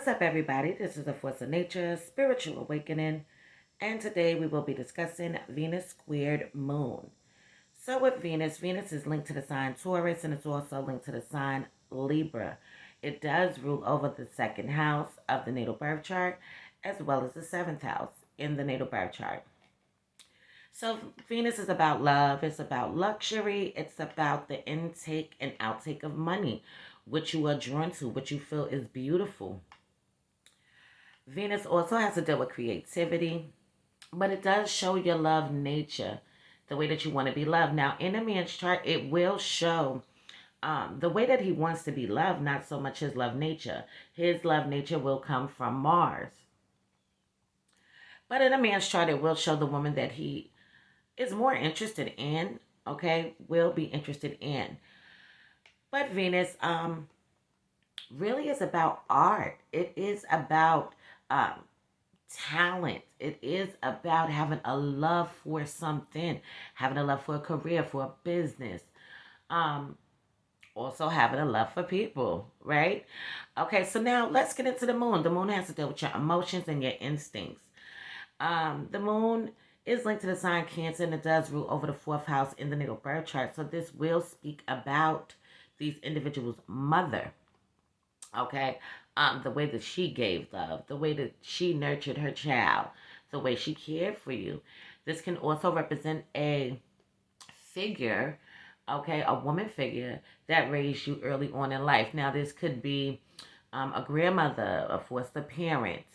What's up, everybody? This is the Force of Nature Spiritual Awakening, and today we will be discussing Venus squared Moon. So, with Venus is linked to the sign Taurus, and it's also linked to the sign Libra. It does rule over the second house of the natal birth chart, as well as the seventh house in the natal birth chart. So, Venus is about love, it's about luxury, it's about the intake and outtake of money, which you are drawn to, what you feel is beautiful. Venus also has to deal with creativity, but it does show your love nature, the way that you want to be loved. Now, in a man's chart, it will show the way that he wants to be loved, not so much his love nature. His love nature will come from Mars. But in a man's chart, it will show the woman that he is more interested in, okay, will be interested in. But Venus really is about art. It is about talent. It is about having a love for something, having a love for a career, for a business. Also having a love for people, right? Okay, so now let's get into the moon. The moon has to deal with your emotions and your instincts. The moon is linked to the sign Cancer, and it does rule over the fourth house in the natal birth chart. So this will speak about these individuals' mother. Okay, the way that she gave love, the way that she nurtured her child, the way she cared for you. This can also represent a figure, okay, a woman figure that raised you early on in life. Now, this could be a grandmother, a foster parent,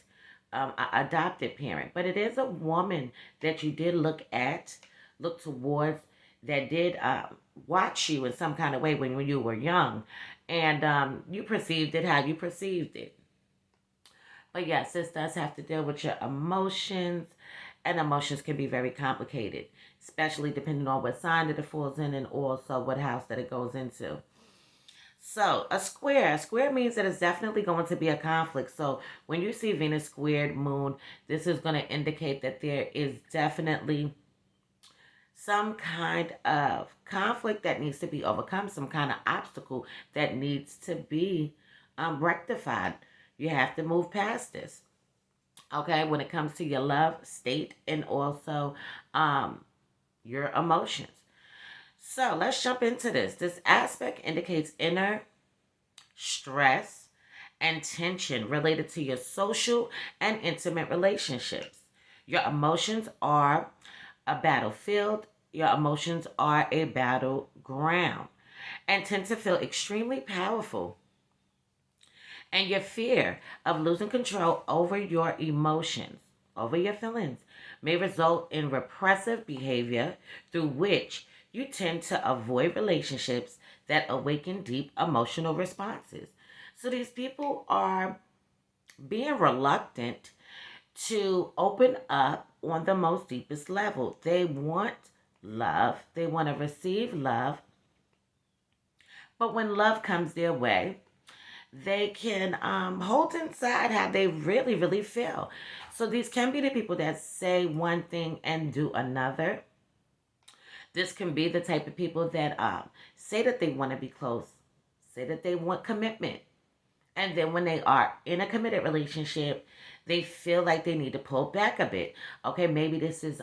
an adopted parent, but it is a woman that you did look towards, that did watch you in some kind of way when you were young, and you perceived it how you perceived it. But yes, this does have to deal with your emotions, and emotions can be very complicated, especially depending on what sign that it falls in and also what house that it goes into. So a square means that it's definitely going to be a conflict. So when you see Venus squared Moon, this is going to indicate that there is definitely some kind of conflict that needs to be overcome, some kind of obstacle that needs to be rectified. You have to move past this. Okay, when it comes to your love state and also your emotions. So let's jump into this. This aspect indicates inner stress and tension related to your social and intimate relationships. Your emotions are a battlefield, your emotions are a battleground, and tend to feel extremely powerful. And your fear of losing control over your emotions, over your feelings, may result in repressive behavior through which you tend to avoid relationships that awaken deep emotional responses. So these people are being reluctant to open up on the most deepest level. They want love, they want to receive love, but when love comes their way, they can hold inside how they really, really feel. So these can be the people that say one thing and do another. This can be the type of people that say that they want to be close, say that they want commitment, and then when they are in a committed relationship, they feel like they need to pull back a bit. Okay, maybe this is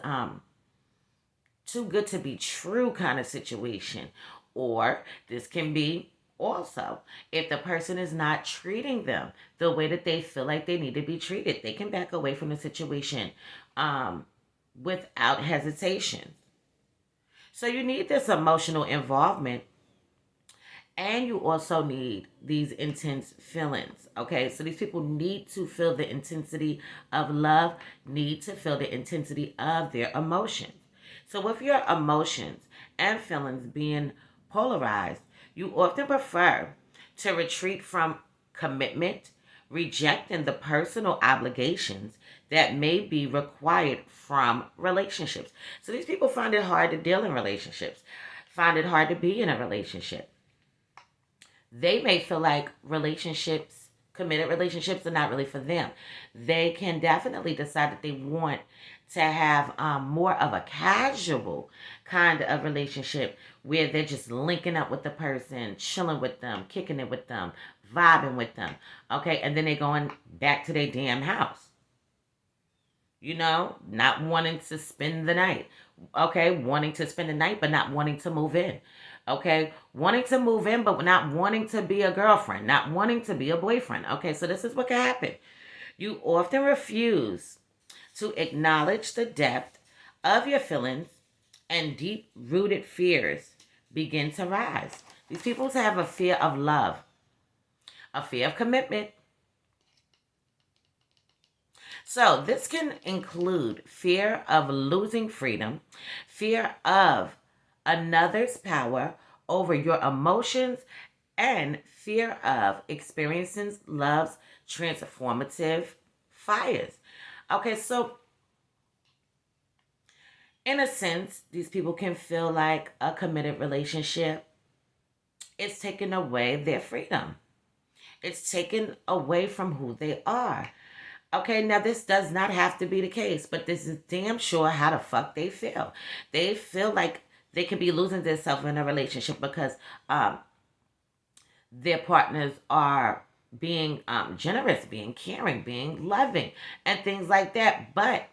too good to be true kind of situation. Or this can be also if the person is not treating them the way that they feel like they need to be treated, they can back away from the situation without hesitation. So you need this emotional involvement, and you also need these intense feelings. Okay, so these people need to feel the intensity of love, need to feel the intensity of their emotions. So with your emotions and feelings being polarized, you often prefer to retreat from commitment, rejecting the personal obligations that may be required from relationships. So these people find it hard to deal in relationships, find it hard to be in a relationship. They may feel like relationships, committed relationships, are not really for them. They can definitely decide that they want to have more of a casual kind of relationship where they're just linking up with the person, chilling with them, kicking it with them, vibing with them. Okay, and then they going back to their damn house. You know, not wanting to spend the night. Okay, wanting to spend the night, but not wanting to move in. Okay, wanting to move in, but not wanting to be a girlfriend, not wanting to be a boyfriend. Okay, so this is what can happen. You often refuse to acknowledge the depth of your feelings, and deep rooted fears begin to rise. These people have a fear of love, a fear of commitment. So this can include fear of losing freedom, fear of another's power over your emotions, and fear of experiencing love's transformative fires. Okay, so in a sense, these people can feel like a committed relationship is taking away their freedom. It's taken away from who they are. Okay, now this does not have to be the case, but this is damn sure how the fuck they feel. They feel like they could be losing themselves in a relationship because their partners are being generous, being caring, being loving, and things like that. But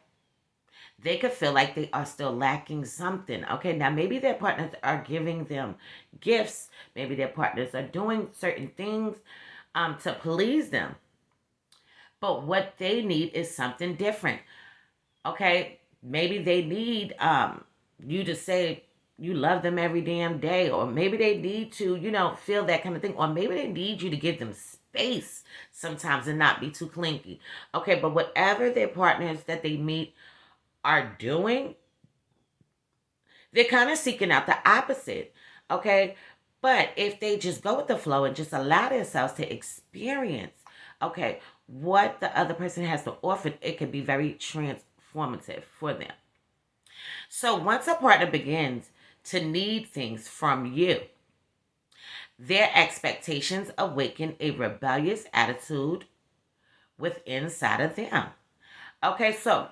they could feel like they are still lacking something. Okay, now maybe their partners are giving them gifts. Maybe their partners are doing certain things to please them. But what they need is something different. Okay, maybe they need you to say you love them every damn day, or maybe they need to, feel that kind of thing, or maybe they need you to give them space sometimes and not be too clingy. Okay, but whatever their partners that they meet are doing, they're kind of seeking out the opposite. Okay, but if they just go with the flow and just allow themselves to experience, okay, what the other person has to offer, it can be very transformative for them. So once a partner begins to need things from you, their expectations awaken a rebellious attitude within inside of them. Okay, so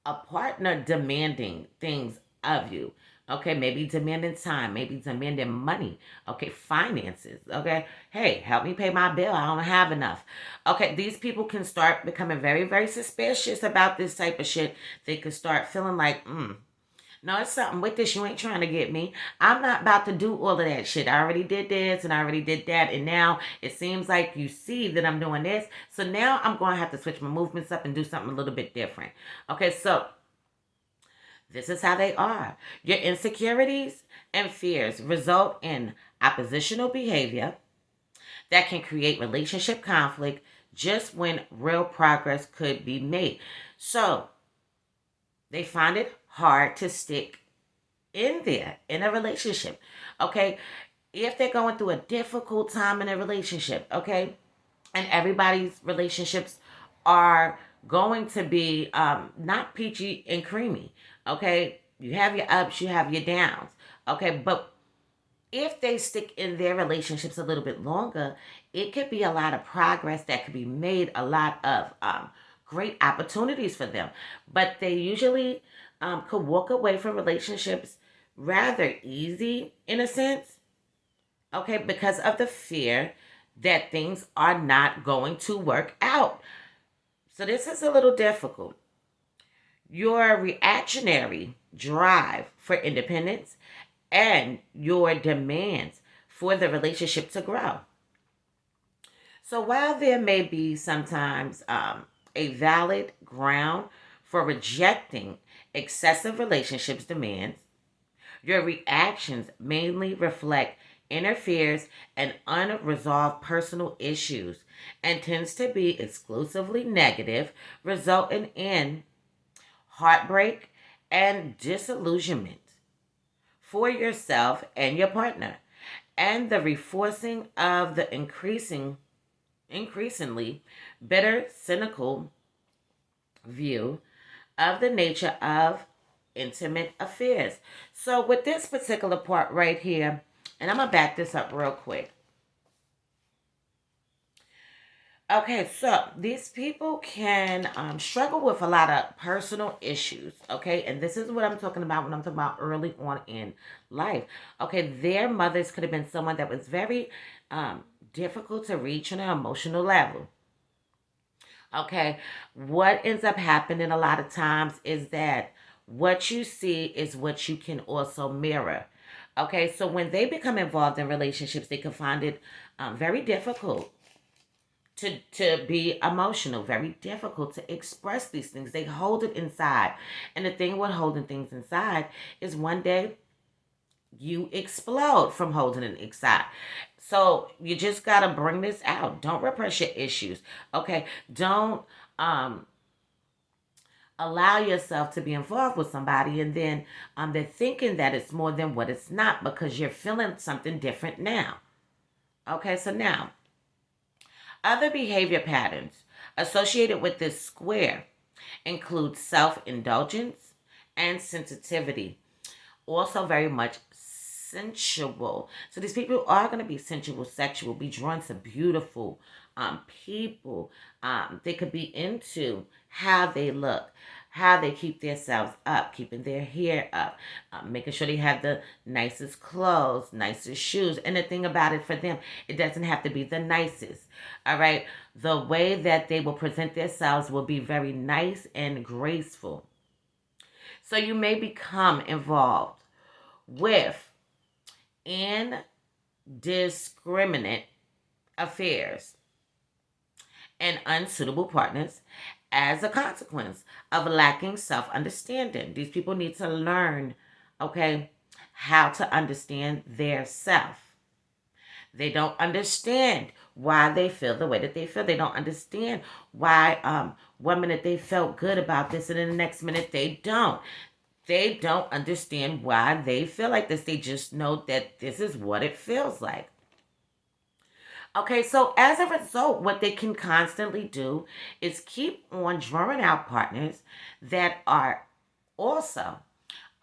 a partner demanding things of you. Okay, maybe demanding time, maybe demanding money. Okay, finances. Okay, hey, help me pay my bill. I don't have enough. Okay, these people can start becoming very, very suspicious about this type of shit. They could start feeling like, no, it's something with this. You ain't trying to get me. I'm not about to do all of that shit. I already did this and I already did that. And now it seems like you see that I'm doing this. So now I'm going to have to switch my movements up and do something a little bit different. Okay, so this is how they are. Your insecurities and fears result in oppositional behavior that can create relationship conflict just when real progress could be made. So they find it hard to stick in there in a relationship. Okay, if they're going through a difficult time in a relationship, okay, and everybody's relationships are going to be not peachy and creamy. Okay, you have your ups, you have your downs. Okay, but if they stick in their relationships a little bit longer, it could be a lot of progress that could be made, a lot of great opportunities for them. But they usually could walk away from relationships rather easy in a sense, okay, because of the fear that things are not going to work out. So this is a little difficult. Your reactionary drive for independence and your demands for the relationship to grow. So while there may be sometimes a valid ground for rejecting excessive relationships demands, your reactions mainly reflect inner fears and unresolved personal issues and tends to be exclusively negative, resulting in heartbreak and disillusionment for yourself and your partner, and the reinforcing of the increasingly bitter, cynical view of the nature of intimate affairs. So with this particular part right here, and I'm going to back this up real quick. Okay, so these people can struggle with a lot of personal issues, okay? And this is what I'm talking about when I'm talking about early on in life. Okay, their mothers could have been someone that was very difficult to reach on an emotional level. Okay, what ends up happening a lot of times is that what you see is what you can also mirror. Okay, so when they become involved in relationships, they can find it very difficult to be emotional, very difficult to express these things. They hold it inside. And the thing with holding things inside is one day you explode from holding it inside. So you just gotta bring this out. Don't repress your issues. Okay. Don't um allow yourself to be involved with somebody and then they're thinking that it's more than what it's not because you're feeling something different now. Okay, so now other behavior patterns associated with this square include self-indulgence and sensitivity. Also very much sensual. So these people are going to be sensual, sexual, be drawn to beautiful people. They could be into how they look, how they keep themselves up, keeping their hair up, making sure they have the nicest clothes, nicest shoes. And the thing about it for them, it doesn't have to be the nicest. All right. The way that they will present themselves will be very nice and graceful. So you may become involved with indiscriminate affairs and unsuitable partners as a consequence of lacking self-understanding. These people need to learn, okay, how to understand their self. They don't understand why they feel the way that they feel. They don't understand why 1 minute they felt good about this and then the next minute they don't. They don't understand why they feel like this. They just know that this is what it feels like. Okay, so as a result, what they can constantly do is keep on drawing out partners that are also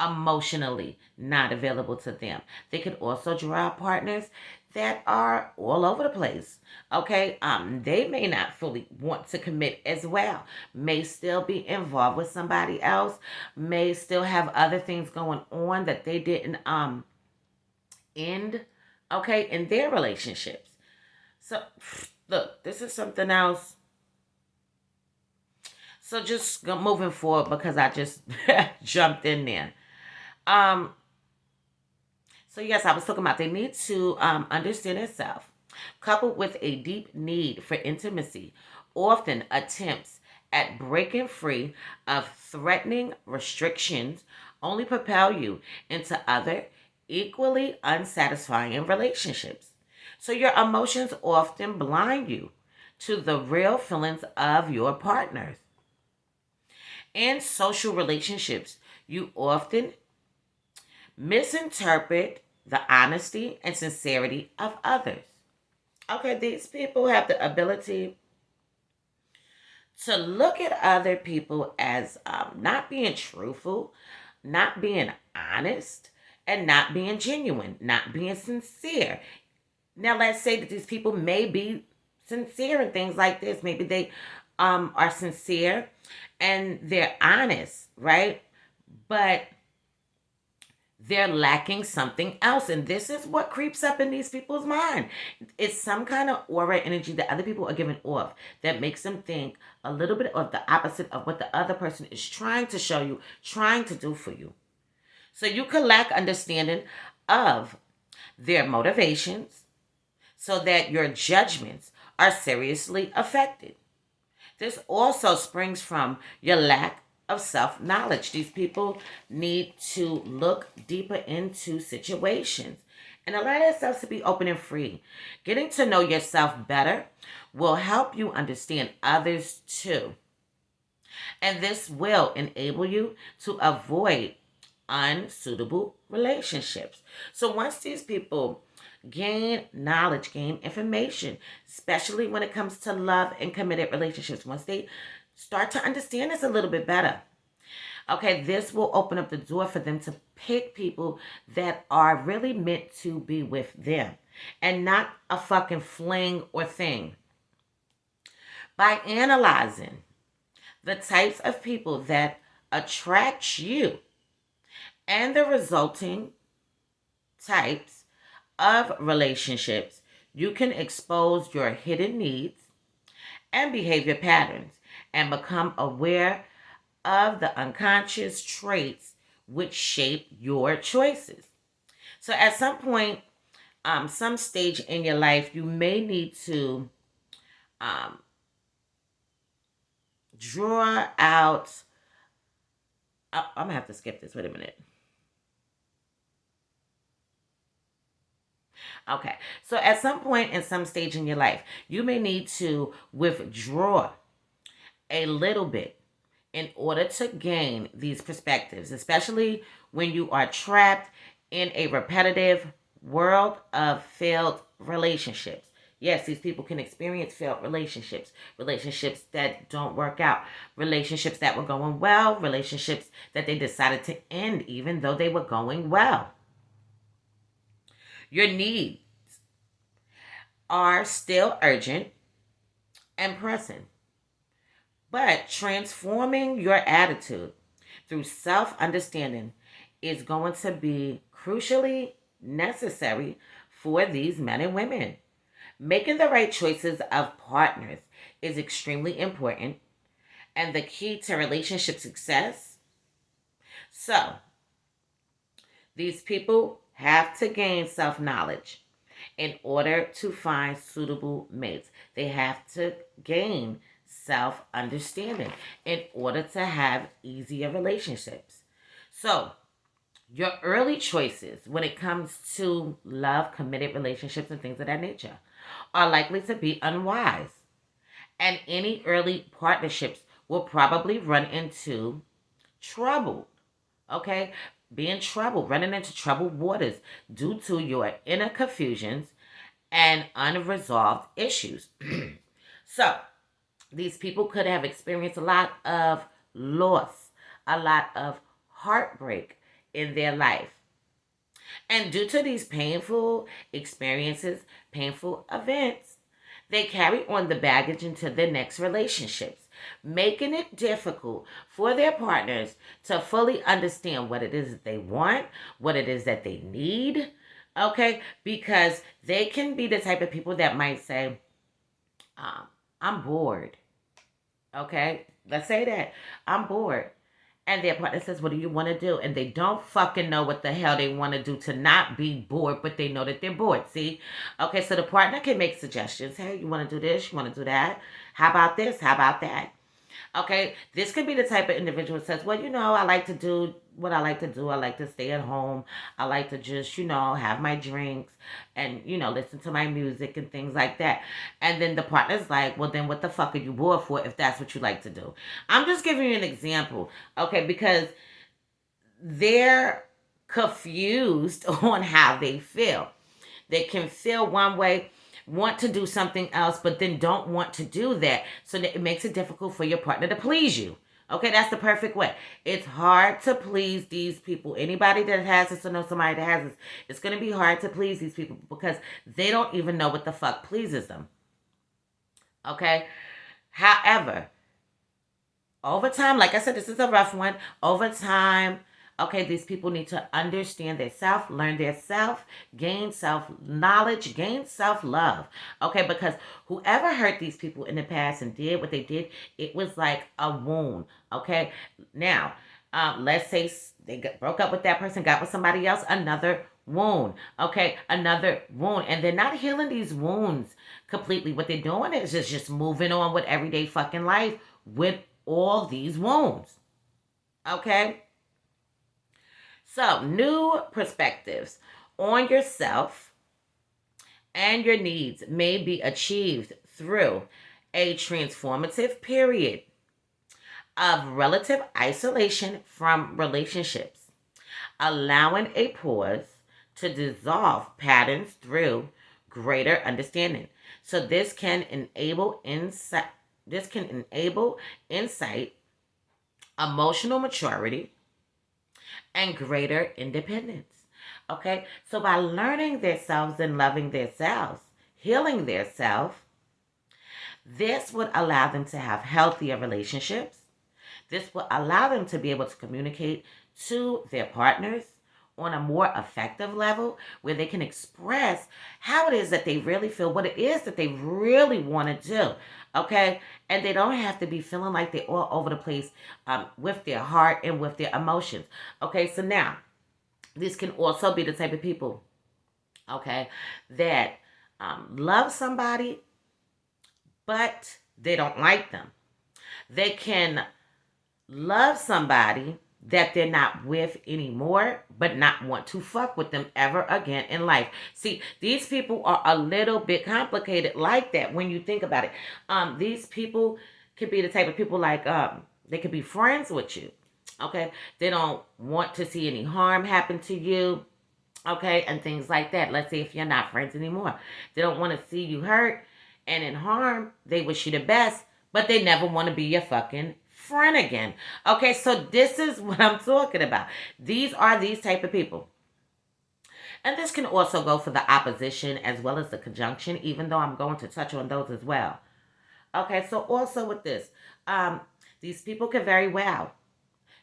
emotionally not available to them. They could also draw out partners that are all over the place. Okay, they may not fully want to commit as well, may still be involved with somebody else, may still have other things going on that they didn't end, okay, in their relationships. So look, this is something else. So just moving forward because I just jumped in there. Um, So yes, I was talking about they need to understand itself, coupled with a deep need for intimacy, often attempts at breaking free of threatening restrictions only propel you into other equally unsatisfying relationships. So your emotions often blind you to the real feelings of your partners. In social relationships, you often misinterpret the honesty and sincerity of others. Okay, these people have the ability to look at other people as not being truthful, not being honest, and not being genuine, not being sincere. Now, let's say that these people may be sincere in things like this. Maybe they are sincere and they're honest, right? But they're lacking something else. And this is what creeps up in these people's mind. It's some kind of aura energy that other people are giving off that makes them think a little bit of the opposite of what the other person is trying to show you, trying to do for you. So you can lack understanding of their motivations so that your judgments are seriously affected. This also springs from your lack of self knowledge. These people need to look deeper into situations and allow yourself to be open and free. Getting to know yourself better will help you understand others too. And this will enable you to avoid unsuitable relationships. So once these people gain knowledge, gain information, especially when it comes to love and committed relationships, once they start to understand this a little bit better, okay, this will open up the door for them to pick people that are really meant to be with them and not a fucking fling or thing. By analyzing the types of people that attract you and the resulting types of relationships, you can expose your hidden needs and behavior patterns and become aware of the unconscious traits which shape your choices. So at some point, some stage in your life, you may need to um, draw out. I'm gonna have to skip this. Wait a minute. Okay. So at some point in some stage in your life, you may need to withdraw a little bit in order to gain these perspectives, especially when you are trapped in a repetitive world of failed relationships. Yes, these people can experience failed relationships, relationships that don't work out, relationships that were going well, relationships that they decided to end even though they were going well. Your needs are still urgent and pressing, but transforming your attitude through self understanding is going to be crucially necessary for these men and women. Making the right choices of partners is extremely important and the key to relationship success. So, these people have to gain self knowledge in order to find suitable mates. They have to gain self understanding in order to have easier relationships. So, your early choices when it comes to love, committed relationships, and things of that nature are likely to be unwise. And any early partnerships will probably run into trouble. Okay? Being troubled, running into troubled waters due to your inner confusions and unresolved issues. So, these people could have experienced a lot of loss, a lot of heartbreak in their life. And due to these painful experiences, painful events, they carry on the baggage into their next relationships, making it difficult for their partners to fully understand what it is that they want, what it is that they need. Okay, because they can be the type of people that might say, I'm bored. Okay, let's say that I'm bored. And their partner says, what do you want to do? And they don't fucking know what the hell they want to do to not be bored, but they know that they're bored. See? Okay, so the partner can make suggestions. Hey, you want to do this? You want to do that? How about this? How about that? Okay, this could be the type of individual who says, well, I like to do what I like to do. I like to stay at home. I like to just, have my drinks and, listen to my music and things like that. And then the partner's like, well, then what the fuck are you bored for if that's what you like to do? I'm just giving you an example, okay, because they're confused on how they feel. They can feel one way, want to do something else, but then don't want to do that. So that it makes it difficult for your partner to please you. Okay, that's the perfect way. It's hard to please these people. Anybody that has this or know somebody that has this, it's going to be hard to please these people because they don't even know what the fuck pleases them. Okay? However, over time, like I said, this is a rough one. Over time, okay, these people need to understand their self, learn their self, gain self knowledge, gain self love. Okay, because whoever hurt these people in the past and did what they did, it was like a wound. Okay, now, let's say broke up with that person, got with somebody else, another wound. Okay, another wound. And they're not healing these wounds completely. What they're doing is just moving on with everyday fucking life with all these wounds. Okay? So, new perspectives on yourself and your needs may be achieved through a transformative period of relative isolation from relationships, allowing a pause to dissolve patterns through greater understanding. So this can enable insight. This can enable insight, emotional maturity, and greater independence. Okay, so by learning themselves and loving themselves, healing themselves, this would allow them to have healthier relationships. This will allow them to be able to communicate to their partners on a more effective level where they can express how it is that they really feel, what it is that they really want to do. Okay. And they don't have to be feeling like they're all over the place with their heart and with their emotions. Okay. So now, this can also be the type of people, okay, that love somebody, but they don't like them. They can love somebody that they're not with anymore, but not want to fuck with them ever again in life. See, these people are a little bit complicated like that when you think about it. These people could be the type of people like they could be friends with you. Okay, they don't want to see any harm happen to you. Okay, and things like that. Let's say if you're not friends anymore, they don't want to see you hurt and in harm. They wish you the best, but they never want to be your fucking friend again. Okay, so this is what I'm talking about. These are these type of people. And this can also go for the opposition as well as the conjunction, even though I'm going to touch on those as well. Okay, so also with this, these people can very well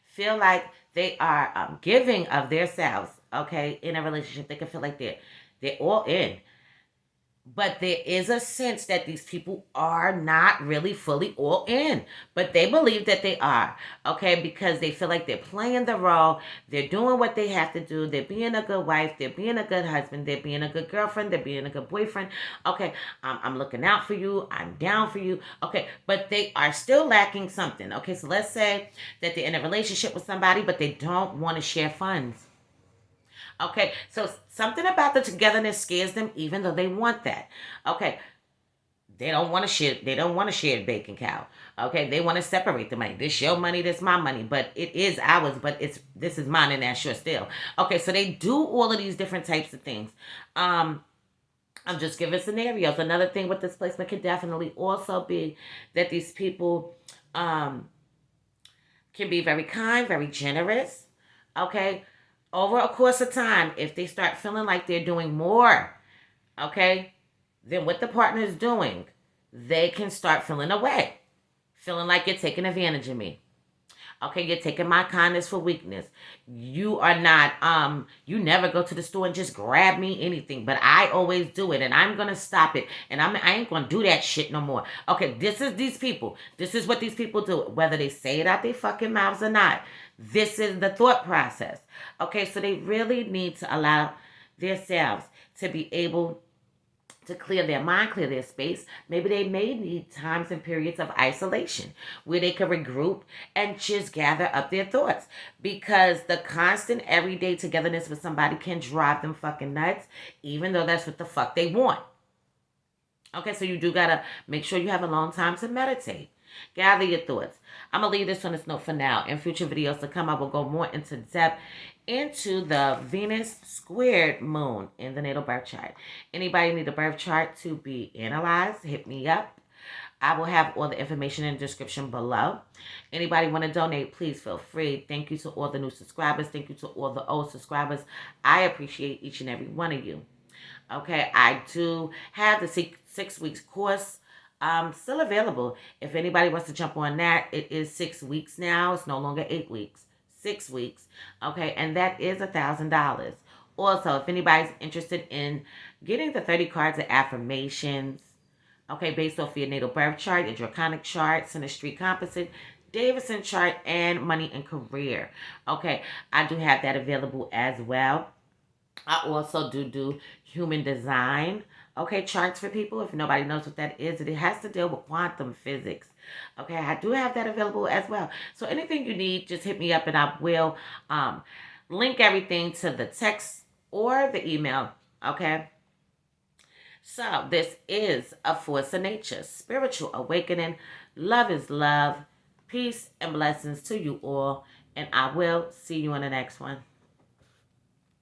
feel like they are giving of themselves, okay, in a relationship. They can feel like they're all in. But there is a sense that these people are not really fully all in, but they believe that they are, okay, because they feel like they're playing the role, they're doing what they have to do, they're being a good wife, they're being a good husband, they're being a good girlfriend, they're being a good boyfriend, okay, I'm looking out for you, I'm down for you, okay, but they are still lacking something, okay, so let's say that they're in a relationship with somebody, but they don't want to share funds. Okay, so something about the togetherness scares them, even though they want that. Okay, they don't want to share. They don't want to share a bacon cow. Okay, they want to separate the money. This your money. This my money. But it is ours. But this is mine, and that's yours still. Okay, so they do all of these different types of things. I'm just giving scenarios. Another thing with this placement can definitely also be that these people can be very kind, very generous. Okay, over a course of time, if they start feeling like they're doing more, okay, than what the partner is doing, they can start feeling away, feeling like you're taking advantage of me. Okay, you're taking my kindness for weakness. You are not, you never go to the store and just grab me anything, but I always do it and I'm gonna stop it. And I ain't gonna do that shit no more. Okay, this is these people. This is what these people do, whether they say it out their fucking mouths or not. This is the thought process. Okay, so they really need to allow themselves to be able to clear their mind, clear their space. Maybe they may need times and periods of isolation where they can regroup and just gather up their thoughts. Because the constant everyday togetherness with somebody can drive them fucking nuts, even though that's what the fuck they want. Okay, so you do gotta make sure you have a long time to meditate. Gather your thoughts. I'm going to leave this on this note for now. In future videos to come, I will go more into depth into the Venus squared moon in the natal birth chart. Anybody need a birth chart to be analyzed, hit me up. I will have all the information in the description below. Anybody want to donate, please feel free. Thank you to all the new subscribers. Thank you to all the old subscribers. I appreciate each and every one of you. Okay, I do have the 6 weeks course still available. If anybody wants to jump on that, it is 6 weeks now. It's no longer 8 weeks. 6 weeks. Okay, and that is $1,000. Also, if anybody's interested in getting the 30 cards of affirmations, okay, based off your natal birth chart, your draconic chart, Synastry Composite, Davidson chart, and money and career. Okay, I do have that available as well. I also do human design, okay, charts for people. If nobody knows what that is, it has to deal with quantum physics. Okay, I do have that available as well. So anything you need, just hit me up and I will link everything to the text or the email, okay? So this is a force of nature, spiritual awakening. Love is love. Peace and blessings to you all. And I will see you in the next one.